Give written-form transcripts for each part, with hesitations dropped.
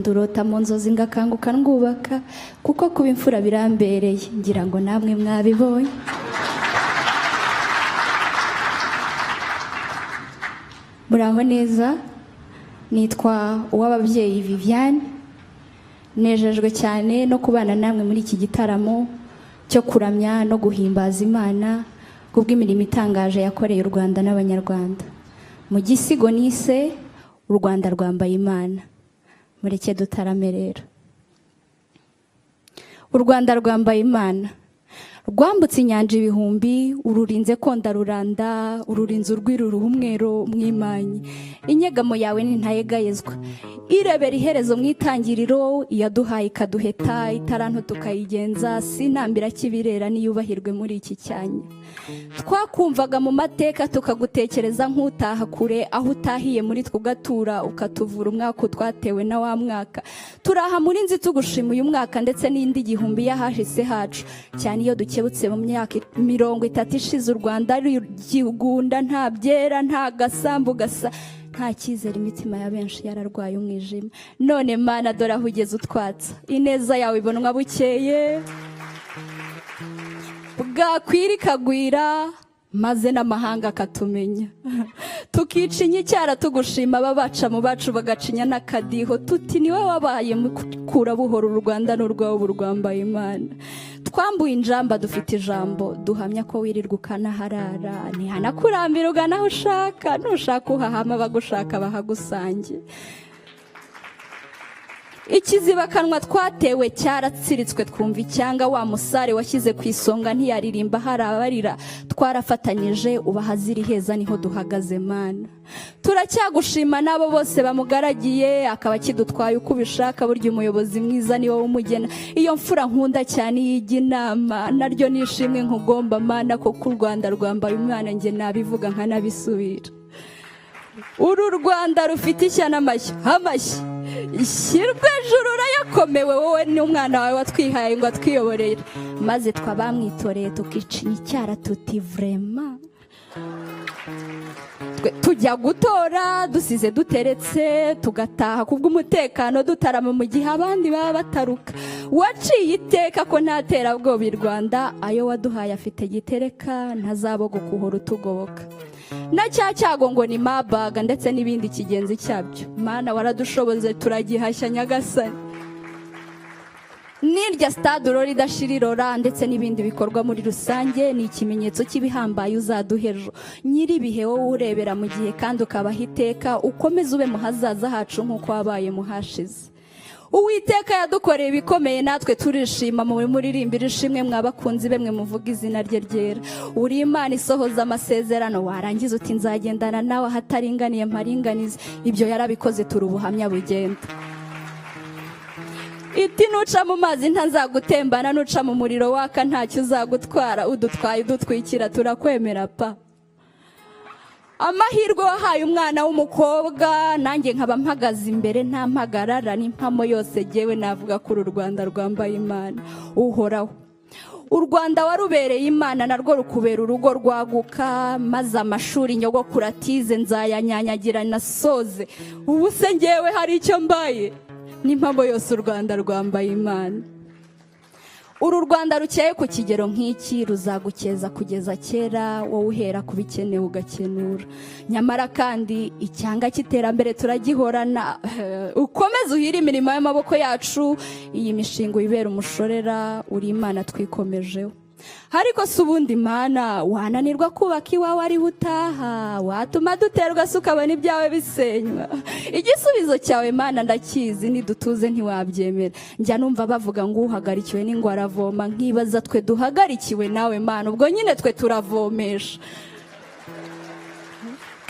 Ndurota mu nzozi ngakanguka ngubaka kuko kuba imfura birambereye ngira ngo namwe mwabibonye. Muraho neza, nitwa Uwababyeyi Viviane, nejejwe cyane no kubana namwe muri iki gitaramo cyo kuramya no guhimbaza Imana kubw'imirimo itangaje yakoreye u Rwanda n'Abanyarwanda. Mu gisigo nise u Rwanda rwambaye Imana, mureke dutaramerera. U Rwanda rwambaye Imana, rwambutse inyanja ibihumbi, ururinze konda ruranda, ururinze urwiruru umwero mwimanyi. Inyegamo yawe ntintayegayezwa, irebera iherezo mu itangiriro, iyaduhaye ikaduheta, itaranto tukayigenza, sinambira kibirera niyubahirwe muri iki cyanya. Twakumvaga mu mateka tukagutekereza nk'utaha kure, aho utahiye muri tugatura ukatuvura umwaka twatewe na wa mwaka. Turaha muri nzi tugushima uyu mwaka ndetse n'indi gihumbi yahashise hacu, cyane iyo dukebutse mu myaka 30 ishize u Rwanda ari igihugunda, nta byera nta gasambu gasa, nta cyizere, imitima ya benshi yararwaye umwijima. None Mana dore aho ugeze utwatsa, ineza yawe ibonwa bukeye, bwakwira ikagwira maze n'amahanga akatumenya. Tukica icyara tugushima babaca mu bacu bagacinya n'akadiho, tuti niwe wabaye mukura buhoro u Rwanda n'urwaho rwambaye Imana. Twambuye injamba dufite ijambo, duhamya ko wirirwa ukanaharara, ntihanakurambira ugana aho ushaka, nushaka uhahama bagushaka bahagusange. Ikiziba kanwa twatewe cyaratsiritswe twumva icyanga, wa musare washyize ku isonga ntiyaririmba harabarira. Twarafatanyije ubahaziri heza niho duhagaze Mana. Turacyagushima nabo bose bamugaragiye, akaba kidutwaye uko ubishaka, burya umuyobozi mwiza ni wowe umugena. Iyo mfura nkunda cyane yijya inama, naryo nishimwe nkugomba Mana, kuko u Rwanda rwambaye Imana, nge nabivuga nkanabisubira. Uru Rwanda rufite ishyano amashyi, ishyirwe ejuru urayakomewe, wowe n'umwana wawe watwihaye ngo atwiyoborere, maze twabamwitoreye tukicinya icyara tuti vrema. Tujya gutora dusize duteretse, tugataha kubw'umutekano dutarama mu gihe abandi baba bataruka. Waciye iteka ko ntatera bwoba i Rwanda, ayo waduhaye afite gitereka, ntazabogo kuhora utugoboka. Na cyago ngo ni mabaga ndetse n'ibindi kigenzi cyabyo. Mana waradushoboze turagihashya Nyagasani. Nirya stade urori dashirirora ndetse n'ibindi bikorwa muri rusange, ni ikimenyetso cy'ibihambaye uzaduhejo. Nyiri bihe wowe urebera mu gihe kandi ukabahiteka, ukomeze ube mu hazaza hacu nk'uko wabaye mu hashize. Uwiteka yadukoreye ibikomeye, natwe turishima mu muririmbira ishimwe, mwabakunzi bemwe muvuga izina rye ryera. Uri Imana isohoza amasezerano, warangiza uti nzagendana nawe ahataringaniye mparinganize. Ibyo yarabikoze turi ubuhamya bugenda. Iti nuca mu mazi ntazagutembana, nuca mu muriro waka ntacyo uzagutwara, udutwaye udutwikira turakwemera pa. Amahirwe wahaye umwana w'umukobwa, nanjye nkaba mpagaze imbere nta mpagarara, n'impamo yose jyewe navuga ko uru Rwanda rwambaye Imana. Uhoraho u Rwanda warubereye Imana, narwo rukubera urugo rwaguka, maze amashuri nyogokuru atize nzayanyanyagira nasoze. Ubu se njyewe hari icyo mbaye, n'impamo yose u Rwanda rwambaye Imana. Uru Rwanda rukeye ku kigero nk'iki ruzagukeza kugeza kera, wowe uhera ku bikenewe ugakenura. Nyamara kandi icyanga cy'iterambere turagihorana, ukomeze uhire imirimo y'amaboko yacu, iyi mishinga uyibera umushorera, uri Imana twikomejeho. Ariko si ubundi Mana wananirwa kubaka iwawe ari utaha, watuma duterwa se ukabona ibyawe bisenywa. Igisubizo cyawe Mana ndakizi, nidutuze ntiwabyemera. Njya numva bavuga ngo uhagarikiwe n'ingwara avoma, nkibaza twe duhagarikiwe nawe Mana, ubwo nyine twe turavomesha.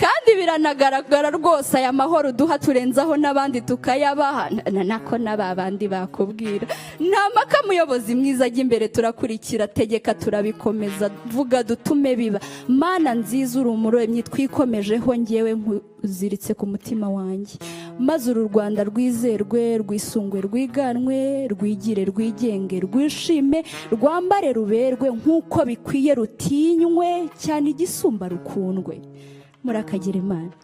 Kandi biranagaragara rwose aya mahoro duha turenzaho n'abandi tukayabaha, nako n'abandi bakubwira. Nta maka muyobozi mwiza ajya imbere turakurikira, tegeka turabikomeza, vuga dutume biba. Mana nziza uri umuremyi twikomejeho, ngewe nkuziritse ku mutima wanjye. Maze uru Rwanda rwizerwe, rwisungwe, rwiganwe, rwigire, rwigenge, rwishime, rwambare ruberwe nk'uko bikwiye, rutinywe cyane igisumba rukundwe. Murakagira Imana.